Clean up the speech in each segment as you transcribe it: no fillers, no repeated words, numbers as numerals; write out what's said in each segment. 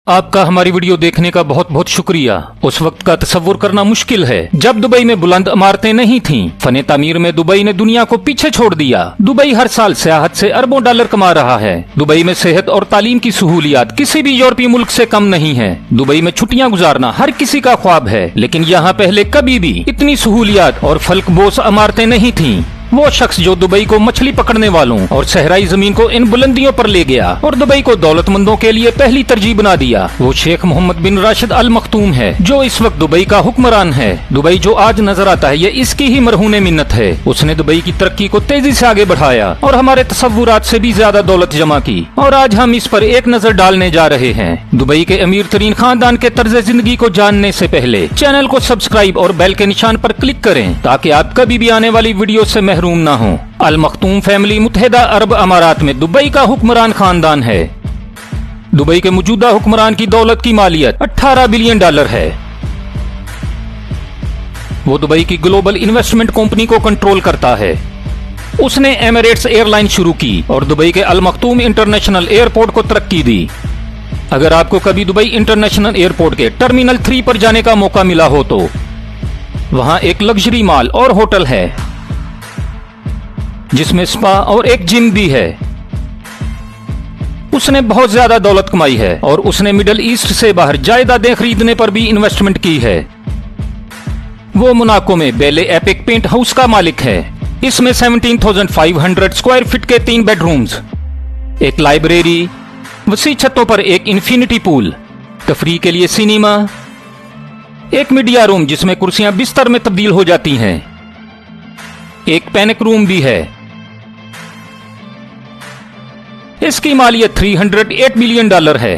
आपका हमारी वीडियो देखने का बहुत बहुत शुक्रिया। उस वक्त का तस्वुर करना मुश्किल है जब दुबई में बुलंद इमारतें नहीं थीं। फने तामीर में दुबई ने दुनिया को पीछे छोड़ दिया। दुबई हर साल सियाहत से अरबों डॉलर कमा रहा है। दुबई में सेहत और तालीम की सहूलियात किसी भी यूरोपीय मुल्क से कम नहीं है। दुबई में छुट्टियां गुजारना हर किसी का ख्वाब है, लेकिन यहाँ पहले कभी भी इतनी सहूलियात और फल्कबोस इमारतें नहीं थीं। वो शख्स जो दुबई को मछली पकड़ने वालों और सहराई जमीन को इन बुलंदियों पर ले गया और दुबई को दौलतमंदों के लिए पहली तरजीह बना दिया, वो शेख मोहम्मद बिन राशिद अल मखतूम है, जो इस वक्त दुबई का हुक्मरान है। दुबई जो आज नजर आता है ये इसकी ही मरहूने मिन्नत है। उसने दुबई की तरक्की को तेजी से आगे बढ़ाया और हमारे तसव्वुरात से भी ज्यादा दौलत जमा की, और आज हम इस पर एक नजर डालने जा रहे हैं। दुबई के अमीर तरीन खानदान के तर्ज जिंदगी को जानने से पहले चैनल को सब्सक्राइब और बेल के निशान पर क्लिक करें ताकि आप कभी भी आने वाली वीडियो से महरूम न हो। अल मखतूम फैमिली मुत्तहिदा अरब अमारात में दुबई का हुक्मरान खानदान है। दुबई के मौजूदा हुक्मरान की दौलत की मालियत 18 बिलियन डॉलर है। वो दुबई की ग्लोबल इन्वेस्टमेंट कंपनी को कंट्रोल करता है। उसने एमिरेट्स एयरलाइन शुरू की और दुबई के अल मखतूम इंटरनेशनल एयरपोर्ट को तरक्की दी। अगर आपको कभी दुबई इंटरनेशनल एयरपोर्ट के टर्मिनल 3 पर जाने का मौका मिला हो तो वहां एक लग्जरी मॉल और होटल है जिसमें स्पा और एक जिम भी है। उसने बहुत ज्यादा दौलत कमाई है और उसने मिडल ईस्ट से बाहर जायदादें खरीदने पर भी इन्वेस्टमेंट की है। वो मोनाको में बेले एपिक पेंट हाउस का मालिक है। इसमें 17,500 स्क्वायर फीट के 3 बेडरूम्स, एक लाइब्रेरी, वसी छतों पर एक इन्फिनिटी पूल, तफरीह के लिए सिनेमा, एक मीडिया रूम जिसमें कुर्सियां बिस्तर में तब्दील हो जाती हैं, एक पैनिक रूम भी है। इसकी मालियत 308 मिलियन डॉलर है।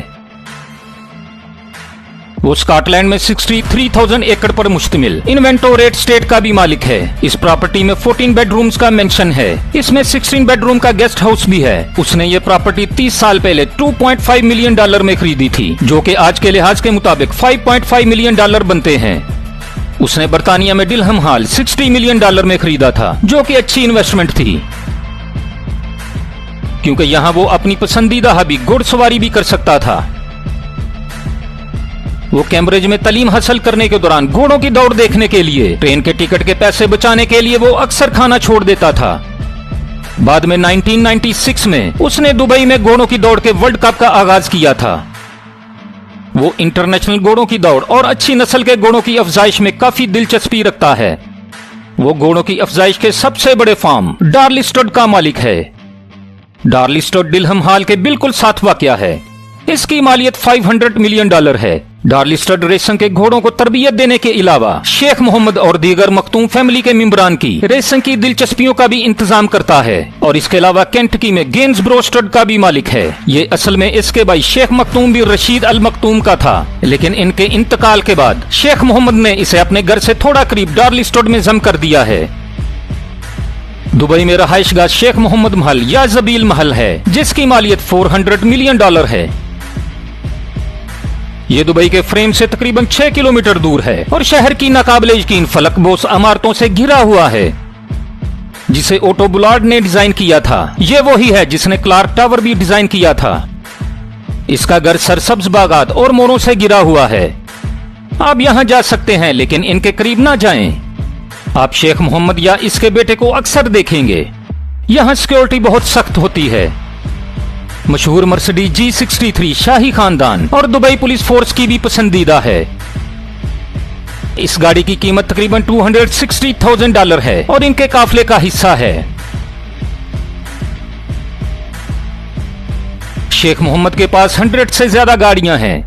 वो स्कॉटलैंड में 63,000 एकड़ पर मुश्तमिल इन्वेंटोरेट स्टेट का भी मालिक है। इस प्रॉपर्टी में 14 बेडरूम्स का मेंशन है। इसमें 16 बेडरूम का गेस्ट हाउस भी है। उसने ये प्रॉपर्टी 30 साल पहले 2.5 मिलियन डॉलर में खरीदी थी, जो कि आज के लिहाज के मुताबिक 5.5 मिलियन डॉलर बनते हैं। उसने बर्तानिया में डिल्हम हॉल 60 मिलियन डॉलर में खरीदा था, जो कि अच्छी इन्वेस्टमेंट थी, क्योंकि यहां वो अपनी पसंदीदा हॉबी घुड़सवारी भी कर सकता था। वो कैम्ब्रिज में तालीम हासिल करने के दौरान घोड़ों की दौड़ देखने के लिए ट्रेन के टिकट के पैसे बचाने के लिए वो अक्सर खाना छोड़ देता था। बाद में 1996 में उसने दुबई में घोड़ों की दौड़ के वर्ल्ड कप का आगाज किया था। वो इंटरनेशनल घोड़ों की दौड़ और अच्छी नस्ल के घोड़ों की अफजाइश में काफी दिलचस्पी रखता है। वो घोड़ों की अफजाइश के सबसे बड़े फार्म डार्लिस्टड का मालिक है। डार्लिस्टड डिल्हम हॉल के बिल्कुल साथ वाक़या है। इसकी मालियत 500 मिलियन डॉलर है। डार्लिस्टड रेसिंग के घोड़ों को तरबियत देने के अलावा शेख मोहम्मद और दीगर मखतूम फैमिली के मेंबरान की रेसिंग की दिलचस्पियों का भी इंतजाम करता है, और इसके अलावा केंटकी में गेंसब्रो स्टड का भी मालिक है। ये असल में इसके भाई शेख मखतूम बिन रशीद अल मखतूम का था, लेकिन इनके इंतकाल के बाद शेख मोहम्मद ने इसे अपने घर से थोड़ा करीब डार्लिस्टड में जम कर दिया है। दुबई में रहायशगाह शेख मोहम्मद महल या जबील महल है, जिसकी मालियत 400 मिलियन डॉलर है। ये दुबई के फ्रेम से तकरीबन 6 किलोमीटर दूर है और शहर की नाकाबिले यकीन फलकबोस इमारतों से घिरा हुआ है, जिसे ओटो बुलार्ड ने डिजाइन किया था। ये वही है जिसने क्लार्क टावर भी डिजाइन किया था। इसका घर सरसब्ज बागात और मोरों से घिरा हुआ है। आप यहाँ जा सकते हैं, लेकिन इनके करीब ना जाएं। आप शेख मोहम्मद या इसके बेटे को अक्सर देखेंगे। यहाँ सिक्योरिटी बहुत सख्त होती है। मशहूर मर्सिडीज G63 शाही खानदान और दुबई पुलिस फोर्स की भी पसंदीदा है। इस गाड़ी की कीमत तकरीबन 260,000 डॉलर है और इनके काफिले का हिस्सा है। शेख मोहम्मद के पास 100 से ज्यादा गाड़ियां हैं।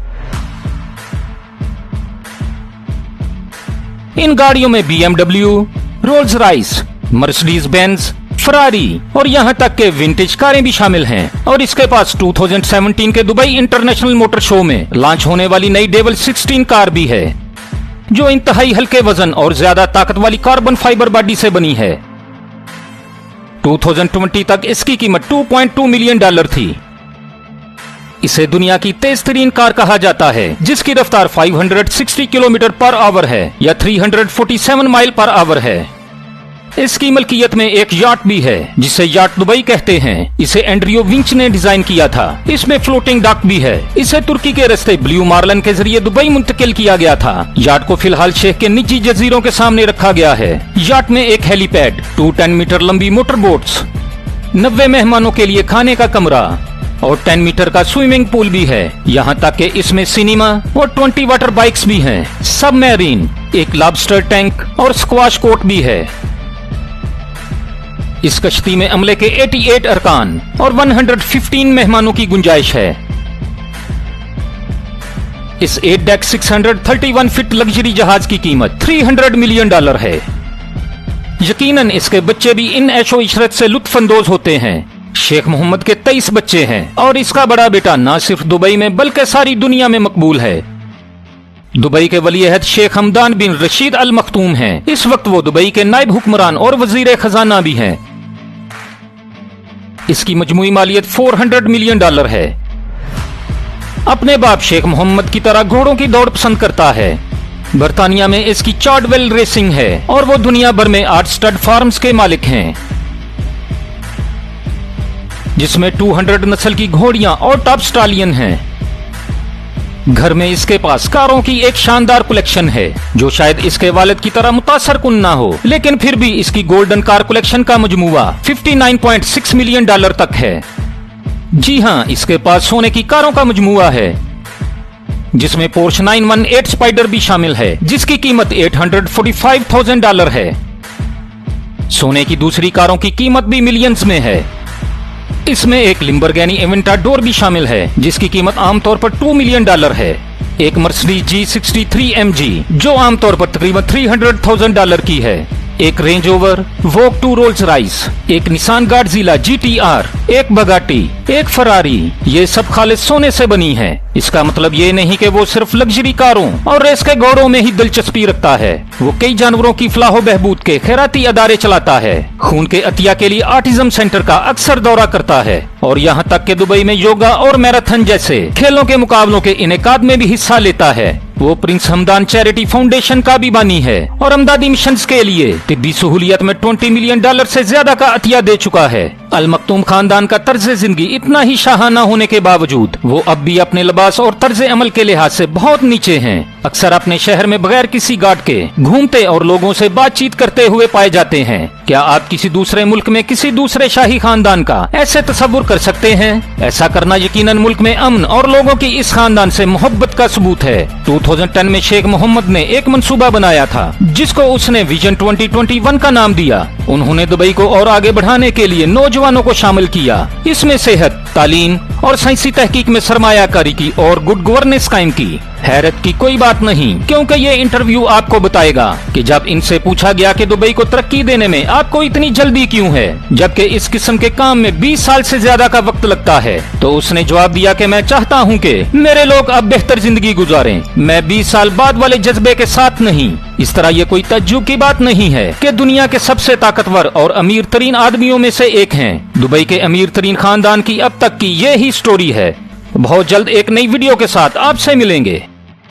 इन गाड़ियों में BMW, Rolls Royce, Mercedes Benz, Ferrari और यहां तक के विंटेज कारें भी शामिल हैं। और इसके पास 2017 के दुबई इंटरनेशनल मोटर शो में लॉन्च होने वाली नई डेवल 16 कार भी है, जो इंतहाई हल्के वजन और ज्यादा ताकत वाली कार्बन फाइबर बॉडी से बनी है। 2020 तक इसकी कीमत 2.2 मिलियन डॉलर थी। इसे दुनिया की तेज तरीन कार कहा जाता है, जिसकी रफ्तार 560 किलोमीटर पर आवर है या 347 माइल पर आवर है। इसकी मलकियत में एक याट भी है जिसे याट दुबई कहते हैं। इसे एंड्रियो विंच ने डिजाइन किया था। इसमें फ्लोटिंग डॉक भी है। इसे तुर्की के रास्ते ब्लू मार्लिन के जरिए दुबई मुंतकिल किया गया था। याट को फिलहाल शेख के निजी जजीरों के सामने रखा गया है। याट में एक हेलीपैड, 210 मीटर लंबी मोटर बोट्स, 90 मेहमानों के लिए खाने का कमरा और 10 मीटर का स्विमिंग पूल भी है। यहाँ तक कि इसमें सिनेमा और 20 वाटर बाइक्स भी हैं। सबमरीन, एक लॉबस्टर टैंक और स्क्वाश कोर्ट भी है। इस कश्ती में अमले के 88 अरकान और 115 मेहमानों की गुंजाइश है। इस 8 डेक 631 फीट लग्जरी जहाज की कीमत $300 मिलियन है। यकीनन इसके बच्चे भी इन ऐशो इशरत से लुत्फानंदोज होते हैं। शेख मोहम्मद के 23 बच्चे हैं और इसका बड़ा बेटा न सिर्फ दुबई में बल्कि सारी दुनिया में मकबूल है। दुबई के वली-ए-अहद शेख हमदान बिन रशीद अल मखतूम हैं। इस वक्त वो दुबई के नायब हुक्मरान और वजीर खजाना भी हैं। इसकी मजमूई मालियत $400 मिलियन है। अपने बाप शेख मोहम्मद की तरह घोड़ों की दौड़ पसंद करता है। बर्तानिया में इसकी चार्डवेल रेसिंग है और वो दुनिया भर में 8 स्टड फार्म्स के मालिक हैं, जिसमें 200 नस्ल की घोड़ियां और टॉप स्टालियन हैं। घर में इसके पास कारों की एक शानदार कलेक्शन है जो शायद इसके वालिद की तरह मुतासर कुन ना हो, लेकिन फिर भी इसकी गोल्डन कार कलेक्शन का मजमुआ $59.6 मिलियन तक है। जी हाँ, इसके पास सोने की कारों का मजमुआ है जिसमें पोर्श 918 स्पाइडर भी शामिल है जिसकी कीमत $845,000 है। सोने की दूसरी कारों की कीमत भी मिलियंस में है। इसमें एक लिम्बरगैनी एवेंटाडोर भी शामिल है जिसकी कीमत आमतौर पर $2 मिलियन है। एक मर्सिडीज G63 MG जो आमतौर पर तकरीबन $300,000 की है। एक रेंज ओवर, वोक 2 रोल्स राइस, एक निसान गॉडजिला GTR, एक बगाटी, एक फरारी, ये सब खालिद सोने से बनी है। इसका मतलब ये नहीं कि वो सिर्फ लग्जरी कारों और रेस के घोड़ों में ही दिलचस्पी रखता है। वो कई जानवरों की फलाह बहबूद के खैराती अदारे चलाता है, खून के अतिया के लिए ऑटिज्म सेंटर का अक्सर दौरा करता है और यहाँ तक कि दुबई में योगा और मैराथन जैसे खेलों के मुकाबलों के इनेकाद में भी हिस्सा लेता है। वो प्रिंस हमदान चैरिटी फाउंडेशन का भी बानी है और अमदादी मिशंस के लिए तिब्बी सहूलियत में $20 मिलियन से ज्यादा का अतिया दे चुका है। अल मखतूम खानदान का तर्ज जिंदगी इतना ही शाहाना होने के बावजूद वो अब भी अपने लिबास और तर्ज अमल के लिहाज से बहुत नीचे हैं। अक्सर अपने शहर में बगैर किसी गार्ड के घूमते और लोगों से बातचीत करते हुए पाए जाते हैं। क्या आप किसी दूसरे मुल्क में किसी दूसरे शाही खानदान का ऐसे तस्वुर कर सकते हैं? ऐसा करना यकीनन मुल्क में अमन और लोगों की इस खानदान से मोहब्बत का सबूत है। 2010 में शेख मोहम्मद ने एक मंसूबा बनाया था जिसको उसने विजन 2021 का नाम दिया। उन्होंने दुबई को और आगे बढ़ाने के लिए नौजवानों को शामिल किया। इसमें सेहत, तालीम और साइंसी तहकीक में सरमायाकारी की और गुड गवर्नेंस कायम की। हैरत की कोई बात नहीं, क्योंकि ये इंटरव्यू आपको बताएगा कि जब इनसे पूछा गया कि दुबई को तरक्की देने में आपको इतनी जल्दी क्यों है, जबकि इस किस्म के काम में 20 साल से ज्यादा का वक्त लगता है, तो उसने जवाब दिया कि मैं चाहता हूँ कि मेरे लोग अब बेहतर जिंदगी गुजारें। मैं 20 साल बाद वाले जज्बे के साथ नहीं। इस तरह ये कोई तज्जुब की बात नहीं है कि दुनिया के सबसे ताकतवर और अमीर तरीन आदमियों में से एक हैं। दुबई के अमीर तरीन खानदान की अब तक की ये ही स्टोरी है। बहुत जल्द एक नई वीडियो के साथ आपसे मिलेंगे।